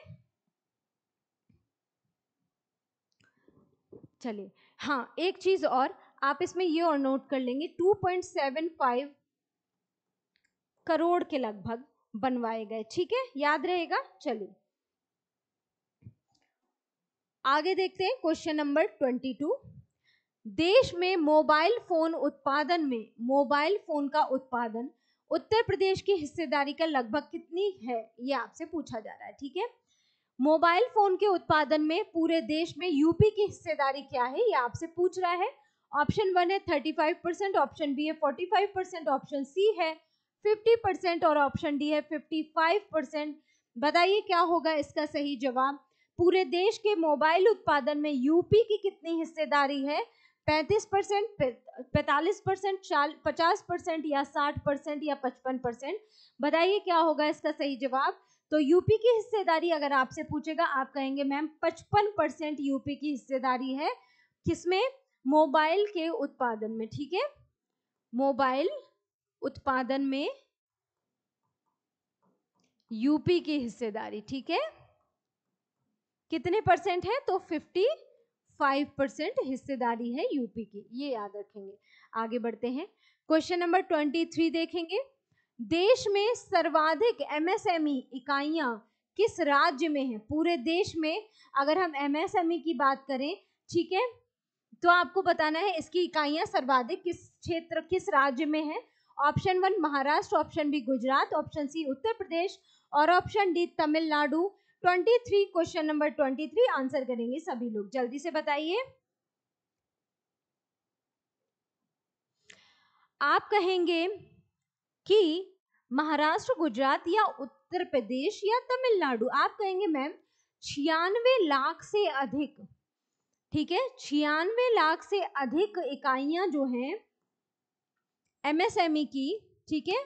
चलिए हाँ, एक चीज और आप इसमें ये और नोट कर लेंगे, 2.75 करोड़ के लगभग बनवाए गए। ठीक है, याद रहेगा। चलिए आगे देखते हैं, क्वेश्चन नंबर 22। देश में मोबाइल फोन उत्पादन में, मोबाइल फोन का उत्पादन उत्तर प्रदेश की हिस्सेदारी का लगभग कितनी है, ये आपसे पूछा जा रहा है। ठीक है, मोबाइल फोन के उत्पादन में पूरे देश में यूपी की हिस्सेदारी क्या है, ये आपसे पूछ रहा है। ऑप्शन 1 है 35%, ऑप्शन बी है 45%, ऑप्शन सी है 50% और ऑप्शन डी है 55%। बताइए क्या होगा इसका सही जवाब। पूरे देश के मोबाइल उत्पादन में यूपी की कितनी हिस्सेदारी है, 35%, 45%, 50% या 60% या 55%। बताइए क्या होगा इसका सही जवाब। तो यूपी की हिस्सेदारी अगर आपसे पूछेगा, आप कहेंगे मैम 55% यूपी की हिस्सेदारी है, किसमें, मोबाइल के उत्पादन में। ठीक है, मोबाइल उत्पादन में यूपी की हिस्सेदारी। ठीक है, कितने परसेंट है, तो 55% हिस्सेदारी है यूपी की, ये याद रखेंगे। आगे बढ़ते हैं, क्वेश्चन नंबर 23 देखेंगे। देश में सर्वाधिक एमएसएमई इकाइयां किस राज्य में है। पूरे देश में अगर हम एमएसएमई की बात करें, ठीक है, तो आपको बताना है इसकी इकाइयां सर्वाधिक किस क्षेत्र, किस राज्य में है। Option 1 Maharashtra, option B Gujarat, option C Uttar Pradesh और option D Tamil Nadu. 23, question number 23 answer करेंगे सभी लोग, जल्दी से बताइए। आप कहेंगे कि महाराष्ट्र, गुजरात या उत्तर प्रदेश या तमिलनाडु। आप कहेंगे मैम 96 लाख से अधिक। ठीक है, 96 लाख से अधिक इकाइयां जो हैं एमएसएमई की, ठीक है,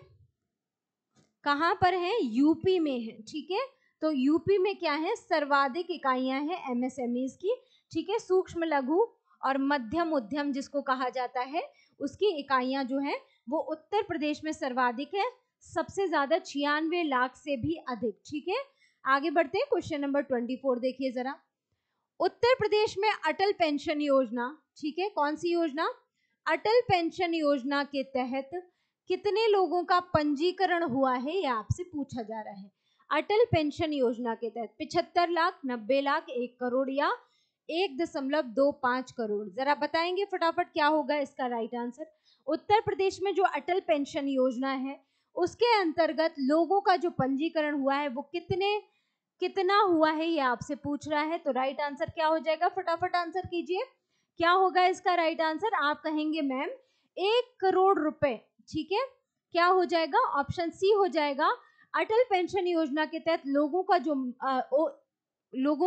कहां पर है, यूपी में है। ठीक है, तो यूपी में क्या है, सर्वाधिक इकाइयां हैं एमएसएमई की। ठीक है, सूक्ष्म लघु और मध्यम उद्यम जिसको कहा जाता है, उसकी इकाइयां जो है वो उत्तर प्रदेश में सर्वाधिक है, सबसे ज्यादा 96 लाख से भी अधिक। ठीक है, आगे बढ़ते हैं, क्वेश्चन नंबर 24 देखिए जरा। उत्तर प्रदेश में अटल पेंशन योजना, ठीक है, कौन सी योजना, अटल पेंशन योजना के तहत कितने लोगों का पंजीकरण हुआ है, ये आपसे पूछा जा रहा है। अटल पेंशन योजना के तहत 75 लाख, 90 लाख, 1 करोड़ या 1.25 करोड़। जरा बताएंगे फटाफट क्या होगा इसका राइट आंसर। उत्तर प्रदेश में जो अटल पेंशन योजना है उसके अंतर्गत लोगों का जो पंजीकरण हुआ है वो कितना हुआ है, ये आपसे पूछ रहा है। तो राइट आंसर क्या हो जाएगा, फटाफट आंसर कीजिए, क्या होगा इसका राइट आंसर। आप कहेंगे मैम 1 करोड़ रुपए। ठीक है, क्या हो जाएगा, ऑप्शन सी हो जाएगा। अटल पेंशन योजना के तहत लोगों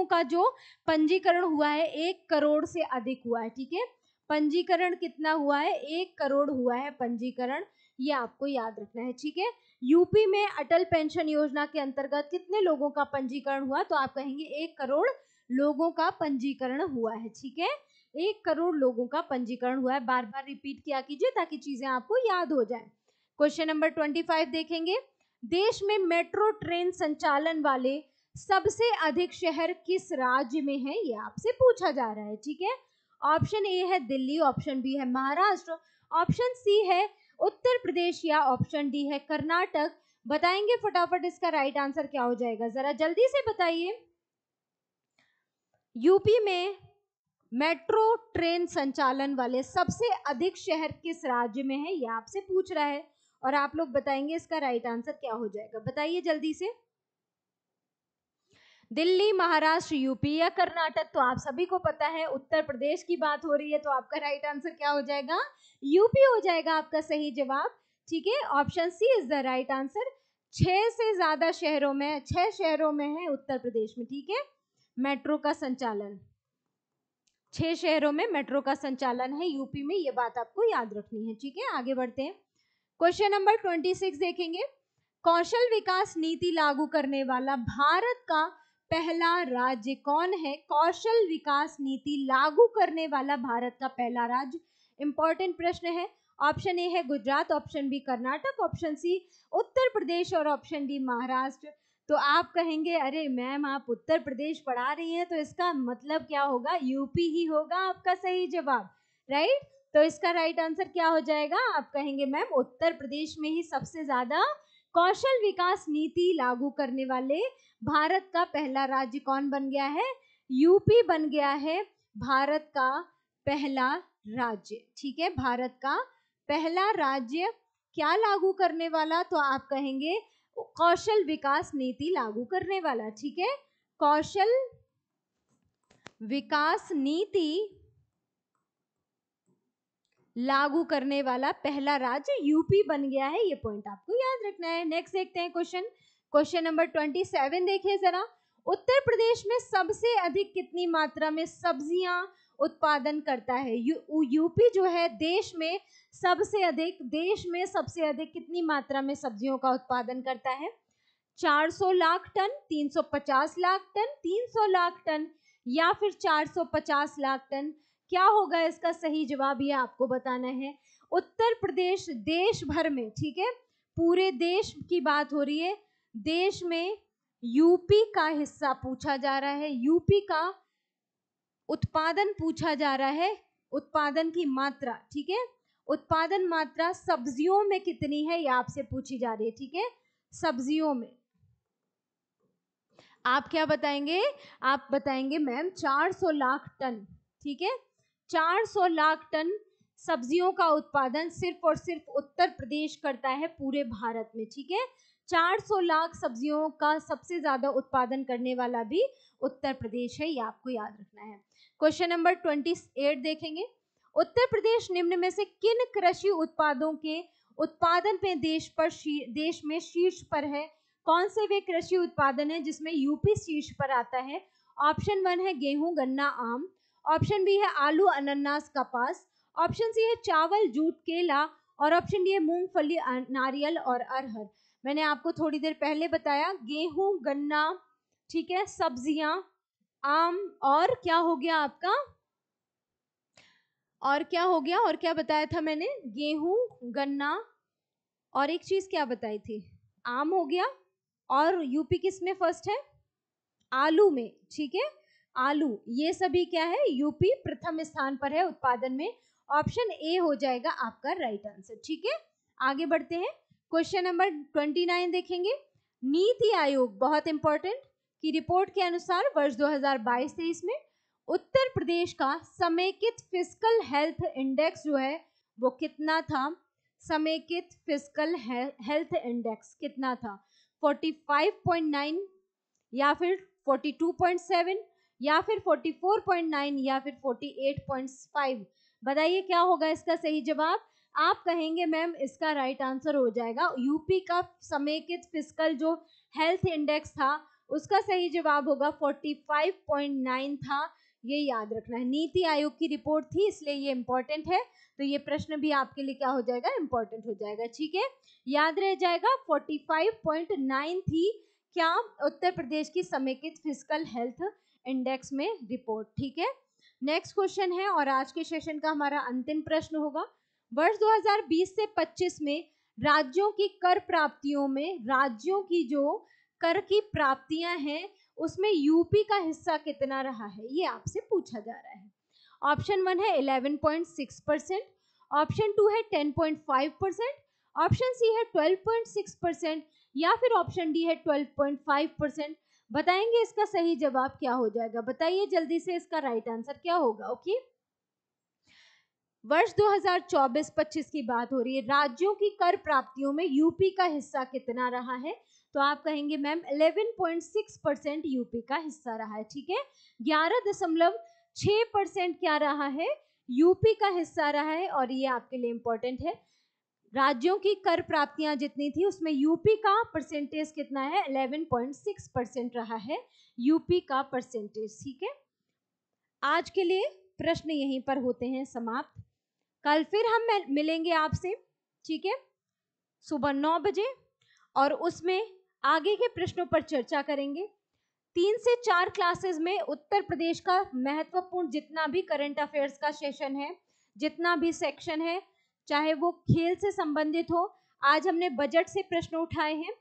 का जो पंजीकरण हुआ है 1 करोड़ से अधिक हुआ है। ठीक है, पंजीकरण कितना हुआ है? 1 करोड़ हुआ है पंजीकरण, ये आपको याद रखना है, ठीक है। यूपी में अटल पेंशन योजना के अंतर्गत कितने लोगों का पंजीकरण हुआ? तो आप कहेंगे 1 करोड़ लोगों का पंजीकरण हुआ है, ठीक है। 1 करोड़ लोगों का पंजीकरण हुआ है। बार बार रिपीट किया कीजिए ताकि चीजें आपको याद हो जाए। क्वेश्चन नंबर 25 देखेंगे। देश में मेट्रो ट्रेन संचालन वाले सबसे अधिक शहर किस राज्य में है? ये आपसे पूछा जा रहा है, ठीक है। ऑप्शन ए है दिल्ली, ऑप्शन बी है महाराष्ट्र, ऑप्शन सी है उत्तर प्रदेश या ऑप्शन डी है कर्नाटक। बताएंगे फटाफट इसका राइट आंसर क्या हो जाएगा, जरा जल्दी से बताइए। यूपी में मेट्रो ट्रेन संचालन वाले सबसे अधिक शहर किस राज्य में है? ये आपसे पूछ रहा है और आप लोग बताएंगे इसका राइट आंसर क्या हो जाएगा। बताइए जल्दी से। दिल्ली, महाराष्ट्र, यूपी या कर्नाटक? तो आप सभी को पता है उत्तर प्रदेश की बात हो रही है, तो आपका राइट आंसर क्या हो जाएगा? यूपी हो जाएगा आपका सही जवाब, ठीक है। Option C is the right answer. 6 से ज्यादा शहरों में, 6 शहरों में है उत्तर प्रदेश में, ठीक है, मेट्रो का संचालन। 6 शहरों में मेट्रो का संचालन है यूपी में, ये बात आपको याद रखनी है, ठीक है। आगे बढ़ते हैं। क्वेश्चन नंबर 26 देखेंगे। कौशल विकास नीति लागू करने वाला भारत का पहला राज्य कौन है? कौशल विकास नीति लागू करने वाला भारत का पहला राज्य, इंपॉर्टेंट प्रश्न है। ऑप्शन ए है Gujarat, option B Karnataka, option C Uttar Pradesh और ऑप्शन डी महाराष्ट्र। तो आप कहेंगे अरे मैम आप उत्तर प्रदेश पढ़ा रही हैं, तो इसका मतलब क्या होगा? यूपी ही होगा आपका सही जवाब, राइट। तो इसका राइट आंसर क्या हो जाएगा? आप कहेंगे मैम उत्तर प्रदेश में ही सबसे ज्यादा कौशल विकास नीति लागू करने वाले भारत का पहला राज्य कौन बन गया है? यूपी बन गया है भारत का पहला राज्य, ठीक है। भारत का पहला राज्य क्या लागू करने वाला? तो आप कहेंगे कौशल विकास नीति लागू करने वाला, ठीक है। कौशल विकास नीति लागू करने वाला पहला राज्य यूपी बन गया है, ये पॉइंट आपको याद रखना है। नेक्स्ट देखते हैं क्वेश्चन नंबर 27 देखिए जरा। उत्तर प्रदेश में सबसे अधिक कितनी मात्रा में सब्जियां उत्पादन करता है? यूपी जो है देश में सबसे अधिक कितनी मात्रा में सब्जियों का उत्पादन करता है? 400 lakh ton, 350 lakh ton, 300 lakh ton या फिर 450 लाख टन? क्या होगा इसका सही जवाब, ये आपको बताना है। उत्तर प्रदेश देश भर में, ठीक है, पूरे देश की बात हो रही है, देश में यूपी का हिस्सा पूछा जा रहा है, यूपी का उत्पादन पूछा जा रहा है, उत्पादन की मात्रा, ठीक है। उत्पादन मात्रा सब्जियों में कितनी है ये आपसे पूछी जा रही है, ठीक है। सब्जियों में आप क्या बताएंगे? आप बताएंगे मैम 400 लाख टन, ठीक है। 400 लाख टन सब्जियों का उत्पादन सिर्फ और सिर्फ उत्तर प्रदेश करता है पूरे भारत में, ठीक है। 400 लाख सब्जियों का सबसे ज्यादा उत्पादन करने वाला भी उत्तर प्रदेश है, ये आपको याद रखना है। क्वेश्चन नंबर 28 देखेंगे। उत्तर प्रदेश निम्न में से किन कृषि उत्पादों के उत्पादन में देश में शीर्ष पर है? कौन से वे कृषि उत्पादन है जिसमें यूपी शीर्ष पर आता है? ऑप्शन 1 है गेहूं, गन्ना, आम, ऑप्शन बी है आलू, अनानास, कपास, ऑप्शन सी है चावल, जूट, केला और ऑप्शन डी है मूंगफली, नारियल और अरहर। मैंने आपको थोड़ी देर पहले बताया गेहूं, गन्ना, ठीक है, सब्जियां, आम और क्या हो गया आपका, और क्या हो गया, और क्या बताया था मैंने? गेहूं, गन्ना और एक चीज क्या बताई थी? आम हो गया। और यूपी किस में फर्स्ट है? आलू में, ठीक है। आलू, ये सभी क्या है? यूपी प्रथम स्थान पर है उत्पादन में। ऑप्शन ए हो जाएगा आपका राइट आंसर, ठीक है। आगे बढ़ते हैं। क्वेश्चन नंबर 29 देखेंगे। नीति आयोग, बहुत इंपॉर्टेंट, की रिपोर्ट के अनुसार वर्ष 2022-23 में उत्तर प्रदेश का समेकित फिस्कल हेल्थ इंडेक्स जो है वो कितना था? समेकित फिस्कल हेल्थ इंडेक्स कितना था? 45.9 या फिर 42.7 या फिर 44.9 या फिर 48.5? बताइए क्या होगा इसका सही जवाब? आप कहेंगे मैम इसका राइट आंसर हो जाएगा यूपी का समेकित फिस्कल जो हेल्थ इंडेक्स था उसका सही जवाब होगा 45.9 था। ये याद रखना है। नीति आयोग की रिपोर्ट थी इसलिए ये इंपॉर्टेंट है, तो ये प्रश्न भी आपके लिए क्या हो जाएगा, इंपॉर्टेंट हो जाएगा। ठीक है, याद रह जाएगा। 45.9 थी क्या, उत्तर प्रदेश की समेकित फिजिकल हेल्थ इंडेक्स में रिपोर्ट। ठीक है, नेक्स्ट क्वेश्चन है और आज के सेशन का हमारा अंतिम प्रश्न होगा। वर्ष 2020 से 25 में राज्यों की कर प्राप्तियों में, राज्यों की जो कर की प्राप्तियां हैं उसमें यूपी का हिस्सा कितना रहा है, ये आपसे पूछा जा रहा है। ऑप्शन 1 है 11.6%, ऑप्शन 2 है 10.5%, ऑप्शन सी है 12.6% या फिर ऑप्शन डी है 12.5%। बताएंगे इसका सही जवाब क्या हो जाएगा, बताइए जल्दी से इसका राइट आंसर क्या होगा। ओके, वर्ष 2024-25 की बात हो रही है, राज्यों की कर प्राप्तियों में यूपी का हिस्सा कितना रहा है, तो आप कहेंगे मैम 11.6% यूपी का हिस्सा रहा है। ठीक है, 11.6% क्या रहा है, यूपी का हिस्सा रहा है। और ये आपके लिए इंपॉर्टेंट है, राज्यों की कर प्राप्तियां जितनी थी उसमें यूपी का परसेंटेज कितना है, 11.6% रहा है यूपी का परसेंटेज। ठीक है, आज के लिए प्रश्न यहीं पर होते हैं समाप्त। कल फिर हम मिलेंगे आपसे, ठीक है, सुबह 9 बजे, और उसमें आगे के प्रश्नों पर चर्चा करेंगे। 3 से 4 क्लासेस में उत्तर प्रदेश का महत्वपूर्ण जितना भी करंट अफेयर्स का सेशन है, जितना भी सेक्शन है, चाहे वो खेल से संबंधित हो, आज हमने बजट से प्रश्न उठाए हैं,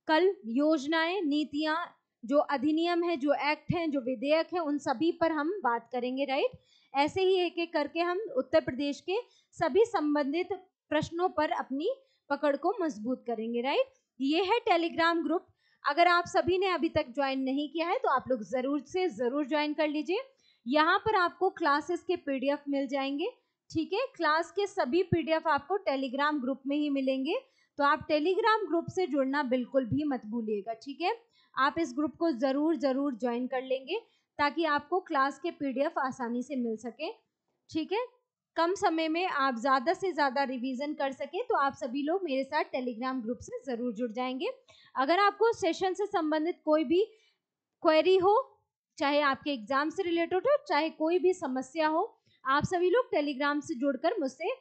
कल योजनाएं, नीतियां, जो अधिनियम है, जो एक्ट हैं, जो विधेयक है, उन सभी पर हम बात करेंगे। राइट, ऐसे ही एक एक करके हम उत्तर प्रदेश के सभी संबंधित प्रश्नों पर अपनी पकड़ को मजबूत करेंगे। राइट, ये है टेलीग्राम ग्रुप। अगर आप सभी ने अभी तक ज्वाइन नहीं किया है तो आप लोग जरूर से जरूर ज्वाइन कर लीजिए। यहाँ पर आपको क्लासेस के पीडीएफ मिल जाएंगे। ठीक है, क्लास के सभी पीडीएफ आपको टेलीग्राम ग्रुप में ही मिलेंगे, तो आप टेलीग्राम ग्रुप से जुड़ना बिल्कुल भी मत भूलिएगा। ठीक है, आप इस ग्रुप को जरूर जरूर ज्वाइन कर लेंगे ताकि आपको क्लास के पीडीएफ आसानी से मिल सके। ठीक है, कम समय में आप ज़्यादा से ज़्यादा रिवीजन कर सके, तो आप सभी लोग मेरे साथ टेलीग्राम ग्रुप से ज़रूर जुड़ जाएंगे। अगर आपको सेशन से संबंधित कोई भी क्वेरी हो, चाहे आपके एग्जाम से रिलेटेड हो, चाहे कोई भी समस्या हो, आप सभी लोग टेलीग्राम से जुड़कर मुझसे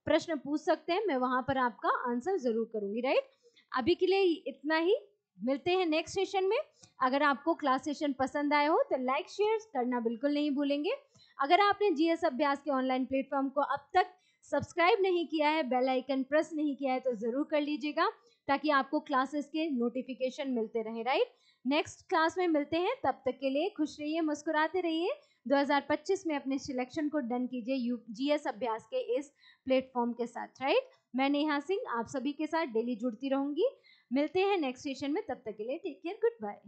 प्रश्न पूछ सकते हैं, मैं वहां पर आपका आंसर जरूर करूंगी। राइट, अभी के लिए इतना ही, मिलते हैं नेक्स्ट सेशन में। अगर आपको क्लास सेशन पसंद आया हो तो लाइक शेयर करना बिल्कुल नहीं भूलेंगे। अगर आपने जीएस अभ्यास के ऑनलाइन प्लेटफॉर्म को अब तक सब्सक्राइब नहीं किया है, बेल आइकन प्रेस नहीं किया है, तो जरूर कर लीजिएगा ताकि आपको क्लासेस के नोटिफिकेशन मिलते रहे। राइट, नेक्स्ट क्लास में मिलते हैं, तब तक के लिए खुश रहिए, मुस्कुराते रहिए। 2025 में अपने सिलेक्शन को डन कीजिए जीएस अभ्यास के इस प्लेटफॉर्म के साथ। राइट, मैं नेहा सिंह आप सभी के साथ डेली जुड़ती रहूंगी। मिलते हैं नेक्स्ट सेशन में, तब तक के लिए टेक केयर, गुड बाय।